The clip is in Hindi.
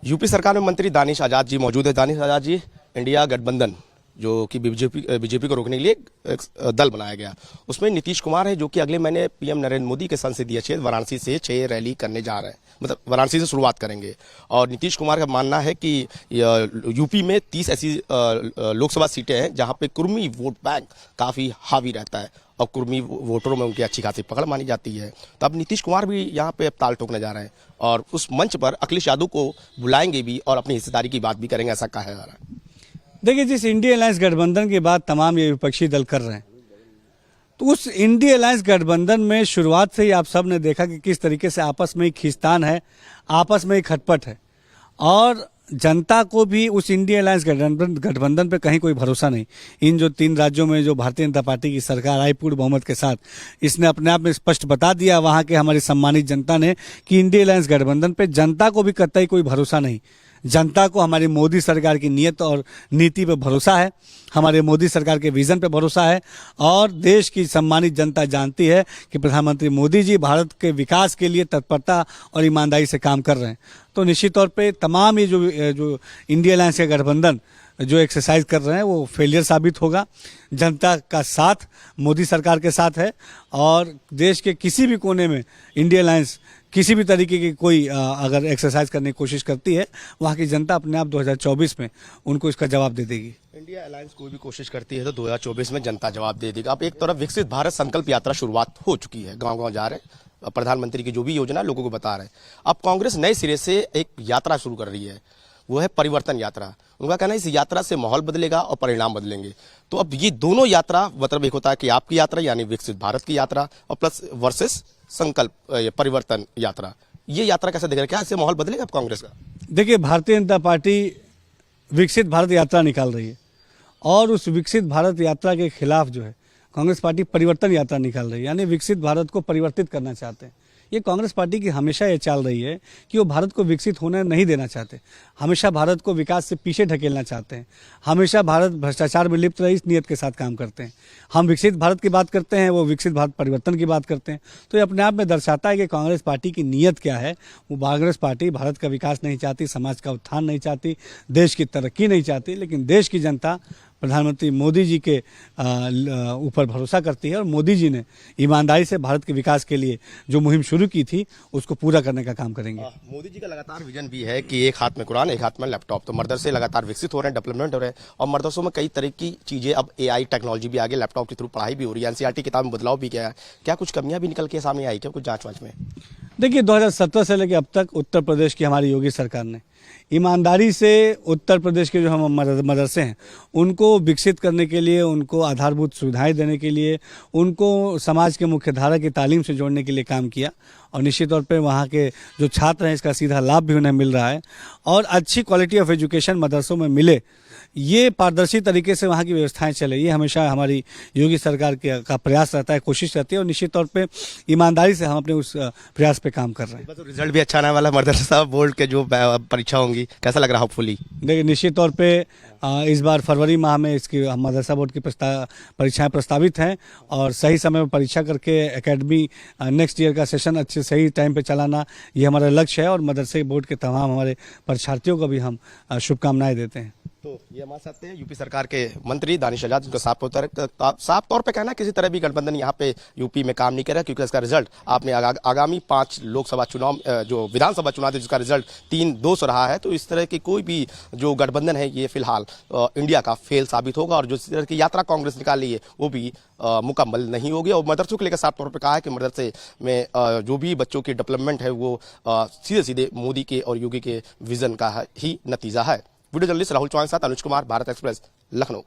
यूपी सरकार में मंत्री दानिश आजाद जी मौजूद है। दानिश आजाद जी, इंडिया गठबंधन जो कि बीजेपी को रोकने के लिए एक दल बनाया गया, उसमें नीतीश कुमार है जो कि अगले महीने पीएम नरेंद्र मोदी के संसदीय क्षेत्र वाराणसी से 6 रैली करने जा रहे हैं, मतलब वाराणसी से शुरुआत करेंगे। और नीतीश कुमार का मानना है कि यूपी में 30 ऐसी लोकसभा सीटें हैं जहां पे कुर्मी वोट बैंक काफी हावी रहता है और कुर्मी वोटरों में उनकी अच्छी खासी पकड़ मानी जाती है। तो अब नीतीश कुमार भी यहाँ पे अब ताल ठोकने जा रहे हैं और उस मंच पर अखिलेश यादव को बुलाएंगे भी और अपनी हिस्सेदारी की बात भी करेंगे, ऐसा कहा जा रहा है। देखिए, जिस इंडिया अलायंस गठबंधन की बात तमाम ये विपक्षी दल कर रहे हैं, तो उस इंडिया अलायंस गठबंधन में शुरुआत से ही आप सब ने देखा कि किस तरीके से आपस में ही खींचतान है, आपस में ही खटपट है और जनता को भी उस इंडिया अलायंस गठबंधन पे कहीं कोई भरोसा नहीं। इन जो 3 राज्यों में जो भारतीय जनता पार्टी की सरकार आई पूर्ण बहुमत के साथ, इसने अपने आप में स्पष्ट बता दिया वहां के हमारी सम्मानित जनता ने कि इंडिया अलायंस गठबंधन पे जनता को भी कतई कोई भरोसा नहीं। जनता को हमारी मोदी सरकार की नीयत और नीति पे भरोसा है, हमारे मोदी सरकार के विजन पे भरोसा है और देश की सम्मानित जनता जानती है कि प्रधानमंत्री मोदी जी भारत के विकास के लिए तत्परता और ईमानदारी से काम कर रहे हैं। तो निश्चित तौर पे तमाम ये जो इंडिया अलायंस के गठबंधन जो एक्सरसाइज कर रहे हैं वो फेलियर साबित होगा। जनता का साथ मोदी सरकार के साथ है और देश के किसी भी कोने में इंडिया अलायंस किसी भी तरीके की कोई अगर एक्सरसाइज करने की कोशिश करती है, वहाँ की जनता अपने आप 2024 में उनको इसका जवाब दे देगी। इंडिया अलायंस कोई भी कोशिश करती है तो 2024 में जनता जवाब दे देगा। अब एक तरफ विकसित भारत संकल्प यात्रा शुरुआत हो चुकी है, गांव-गांव जा रहे हैं, प्रधानमंत्री की जो भी योजना लोगों को बता रहे हैं। अब कांग्रेस नए सिरे से एक यात्रा शुरू कर रही है, वो है परिवर्तन यात्रा। उनका कहना है इस यात्रा से माहौल बदलेगा और परिणाम बदलेंगे। तो अब ये दोनों यात्रा, मतलब एक होता है कि आपकी यात्रा यानी विकसित भारत की यात्रा और प्लस वर्सेस संकल्प परिवर्तन यात्रा, ये यात्रा कैसे देख रहे हैं? क्या इससे माहौल बदलेगा अब कांग्रेस का? देखिए, भारतीय जनता पार्टी विकसित भारत यात्रा निकाल रही है और उस विकसित भारत यात्रा के खिलाफ जो है कांग्रेस पार्टी परिवर्तन यात्रा निकाल रही है, यानी विकसित भारत को परिवर्तित करना चाहते हैं। ये कांग्रेस पार्टी की हमेशा ये चाल रही है कि वो भारत को विकसित होने नहीं देना चाहते, हमेशा भारत को विकास से पीछे ढकेलना चाहते हैं, हमेशा भारत भ्रष्टाचार में लिप्त रही इस नियत के साथ काम करते हैं। हम विकसित भारत की बात करते हैं, वो विकसित भारत परिवर्तन की बात करते हैं। तो ये अपने आप में दर्शाता है कि कांग्रेस पार्टी की नीयत क्या है। वो कांग्रेस पार्टी भारत का विकास नहीं चाहती, समाज का उत्थान नहीं चाहती, देश की तरक्की नहीं चाहती, लेकिन देश की जनता प्रधानमंत्री मोदी जी के ऊपर भरोसा करती है और मोदी जी ने ईमानदारी से भारत के विकास के लिए जो मुहिम शुरू की थी उसको पूरा करने का काम करेंगे। मोदी जी का लगातार विजन भी है कि एक हाथ में कुरान, एक हाथ में लैपटॉप। तो मदरसे लगातार विकसित हो रहे हैं, डेवलपमेंट हो रहे हैं और मदरसों में कई तरह की चीजें, अब AI टेक्नोलॉजी भी आगे, लैपटॉप के थ्रू पढ़ाई भी हो रही है, NCERT किताब में बदलाव भी किया है। क्या कुछ कमियां भी निकल के सामने आई क्या कुछ जांच वांच में? देखिए, 2017 से लेकर अब तक उत्तर प्रदेश की हमारी योगी सरकार ने ईमानदारी से उत्तर प्रदेश के जो हम मदरसे हैं उनको विकसित करने के लिए, उनको आधारभूत सुविधाएं देने के लिए, उनको समाज के मुख्य धारा की तालीम से जोड़ने के लिए काम किया और निश्चित तौर पे वहाँ के जो छात्र हैं इसका सीधा लाभ भी उन्हें मिल रहा है और अच्छी क्वालिटी ऑफ एजुकेशन मदरसों में मिले, ये पारदर्शी तरीके से वहाँ की व्यवस्थाएं चले, ये हमेशा हमारी योगी सरकार का प्रयास रहता है, कोशिश रहती है और निश्चित तौर पे ईमानदारी से हम अपने उस प्रयास पे काम कर रहे हैं। तो रिजल्ट भी अच्छा आने वाला मदरसा बोर्ड के जो परीक्षा होंगी, कैसा लग रहा है होपफुली? देखिए, निश्चित तौर पे इस बार फरवरी माह में इसकी मदरसा बोर्ड की परीक्षाएं प्रस्तावित हैं और सही समय पर परीक्षा करके एकेडमी नेक्स्ट ईयर का सेशन अच्छे सही टाइम पे चलाना, ये हमारा लक्ष्य है और मदरसे बोर्ड के तमाम हमारे परीक्षार्थियों को भी हम शुभकामनाएं देते हैं। तो ये हमारे साथ हैं यूपी सरकार के मंत्री दानिश आजाद, जिनका साफ तौर पे कहना है किसी तरह भी गठबंधन यहाँ पे यूपी में काम नहीं कर रहा, क्योंकि इसका रिजल्ट आपने आगामी 5 लोकसभा चुनाव, जो विधानसभा चुनाव थे जिसका रिजल्ट 3-2 रहा है। तो इस तरह की कोई भी जो गठबंधन है ये फिलहाल इंडिया का फेल साबित होगा और जो इस तरह की यात्रा कांग्रेस निकाली है वो भी मुकम्मल नहीं होगी। और मदरसों को लेकर साफ तौर पर कहा है कि मदरसे में जो भी बच्चों की डेवलपमेंट है वो सीधे सीधे मोदी के और योगी के विजन का ही नतीजा है। वीडियो जर्नलिस्ट राहुल चौहान के साथ अनुज कुमार, भारत एक्सप्रेस, लखनऊ।